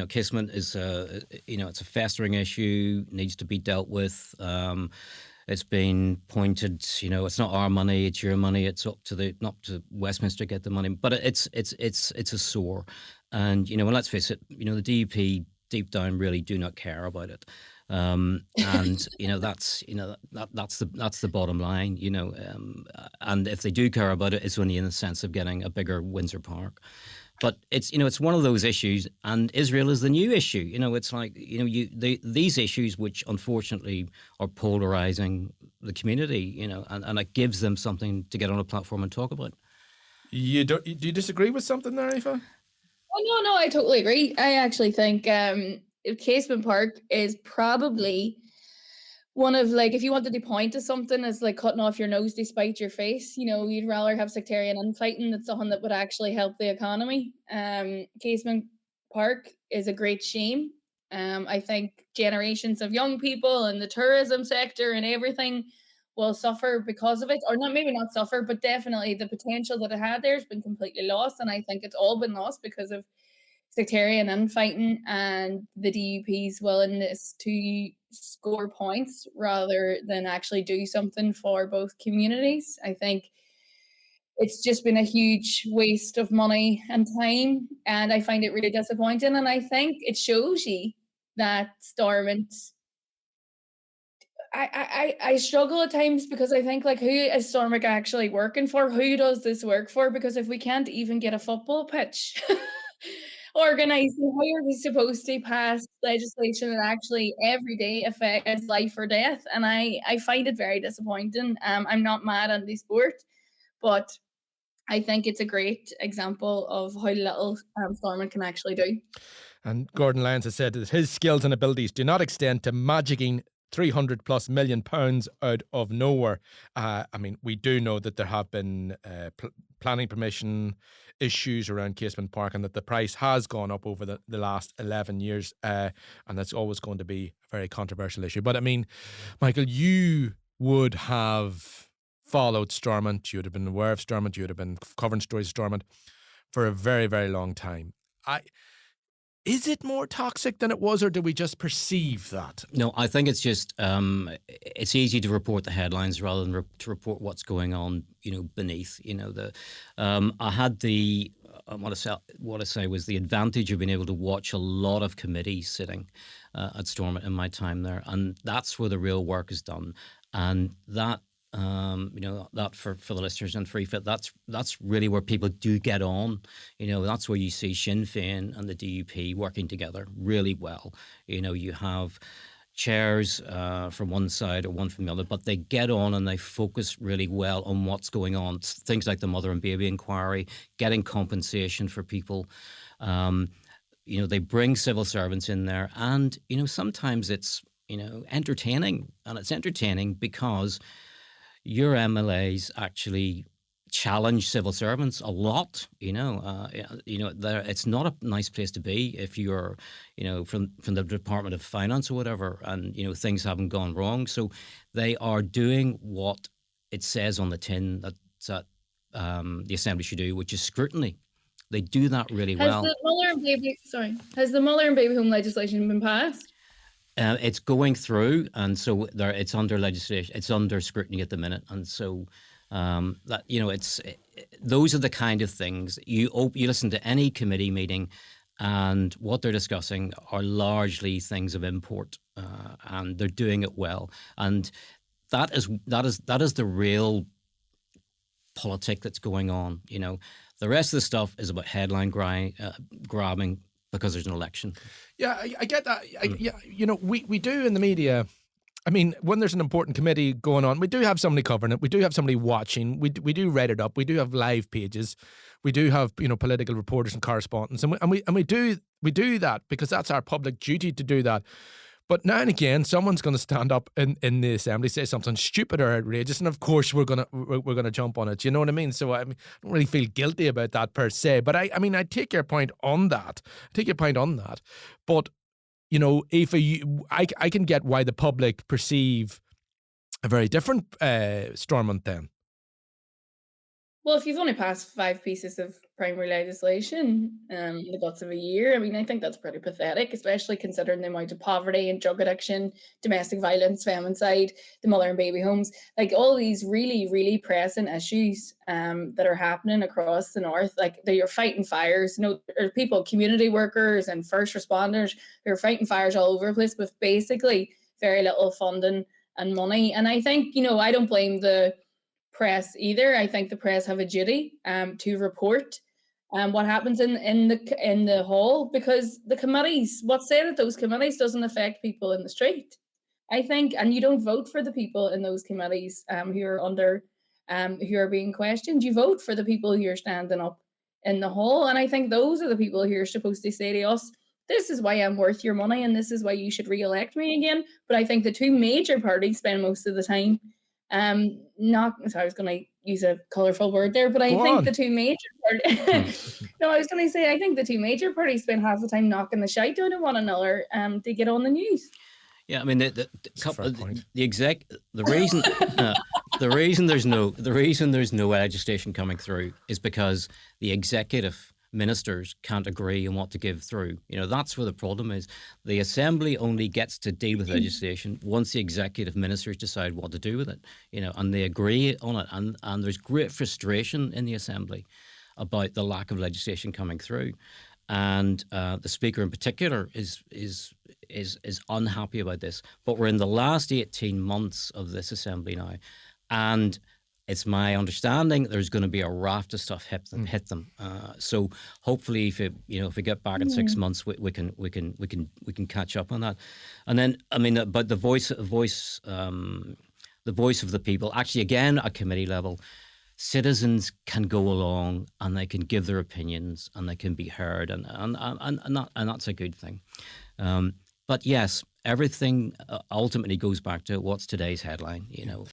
casement is it's a festering issue, needs to be dealt with. It's been pointed, it's not our money, it's your money. It's up to not to Westminster to get the money, but it's a sore. And let's face it, the DUP deep down really do not care about it. And that's the bottom line. And if they do care about it, it's only in the sense of getting a bigger Windsor Park. But it's one of those issues, and Israel is the new issue. It's like these issues which unfortunately are polarizing the community. And it gives them something to get on a platform and talk about. Do you disagree with something there, Aoife? Oh, no, I totally agree. I actually think Casement Park is probably one of, like, if you wanted to point to something as like cutting off your nose to spite your face, you'd rather have sectarian infighting than something that would actually help the economy. Casement Park is a great shame. I think generations of young people and the tourism sector and everything will suffer because of it, or not, maybe not suffer, but definitely the potential that it had there has been completely lost. And I think it's all been lost because of sectarian infighting and the DUP's willingness to score points rather than actually do something for both communities. I think it's just been a huge waste of money and time, and I find it really disappointing. And I think it shows you that Stormont, I struggle at times because I think, like, who is Stormont actually working for? Who does this work for? Because if we can't even get a football pitch organized, how are we supposed to pass legislation that actually every day affects life or death? And I find it very disappointing. I'm not mad at the sport, but I think it's a great example of how little Stormont can actually do. And Gordon Lyons has said that his skills and abilities do not extend to magicking 300 plus million pounds out of nowhere. We do know that there have been planning permission issues around Casement Park, and that the price has gone up over the last 11 years. And that's always going to be a very controversial issue. But Michael, you would have followed Stormont. You would have been aware of Stormont. You would have been covering stories of Stormont for a very, very long time. Is it more toxic than it was, or do we just perceive that? No, I think it's just it's easy to report the headlines rather than to report what's going on, beneath. I had the what I say was the advantage of being able to watch a lot of committees sitting at Stormont in my time there, and that's where the real work is done, and that. That for the listeners and for Aoife, that's really where people do get on. That's where you see Sinn Féin and the DUP working together really well. You have chairs from one side or one from the other, but they get on and they focus really well on what's going on. Things like the mother and baby inquiry, getting compensation for people. They bring civil servants in there, and sometimes it's entertaining, and it's entertaining because your MLAs actually challenge civil servants a lot. It's not a nice place to be if you're, from the Department of Finance or whatever, and things haven't gone wrong. So they are doing what it says on the tin that the Assembly should do, which is scrutiny. They do that really well. Has the Muller and Baby Home legislation been passed? It's going through, and so it's under legislation. It's under scrutiny at the minute, and so those are the kind of things you listen to any committee meeting, and what they're discussing are largely things of import, and they're doing it well, and that is the real politic that's going on. The rest of the stuff is about headline grabbing. Because there's an election. Yeah, I get that. We do in the media. When there's an important committee going on, we do have somebody covering it. We do have somebody watching. We do read it up. We do have live pages. We do have political reporters and correspondents, and we do that because that's our public duty to do that. But now and again, someone's going to stand up in the Assembly, say something stupid or outrageous, and of course we're gonna jump on it. You know what I mean? So I don't really feel guilty about that per se. But I take your point on that. But Aoife, I can get why the public perceive a very different Stormont then. Well, if you've only passed 5 pieces of primary legislation, in the guts of a year, I mean, I think that's pretty pathetic, especially considering the amount of poverty and drug addiction, domestic violence, feminicide, the mother and baby homes, like all these really, really pressing issues that are happening across the north. Like you're fighting fires. You know, there are people, community workers and first responders who are fighting fires all over the place with basically very little funding and money. And I think, you know, I don't blame the press either. I think the press have a duty to report what happens in the hall, because the committees, what's said at those committees doesn't affect people in the street. I think, and you don't vote for the people in those committees who are under who are being questioned. You vote for the people who are standing up in the hall, and I think those are the people who are supposed to say to us, "This is why I'm worth your money, and this is why you should re-elect me again." But I think the two major parties spend most of the time not, so I was going to use a colourful word there, but I think the two major parties, no, I was going to say, I think the two major parties spend half the time knocking the shite out of one another to get on the news. Yeah, I mean the reason there's no legislation coming through is because the executive ministers can't agree on what to give through. You know, that's where the problem is. The Assembly only gets to deal with legislation once the executive ministers decide what to do with it, you know, and they agree on it. And there's great frustration in the Assembly about the lack of legislation coming through. And the Speaker in particular is unhappy about this. But we're in the last 18 months of this Assembly now, and it's my understanding there's going to be a raft of stuff hit them. So hopefully, if we get back in 6 months, we can catch up on that. And then, I mean, but the voice of the people, actually, again, at committee level, citizens can go along and they can give their opinions and they can be heard, and that's a good thing. But yes, everything ultimately goes back to what's today's headline. You know,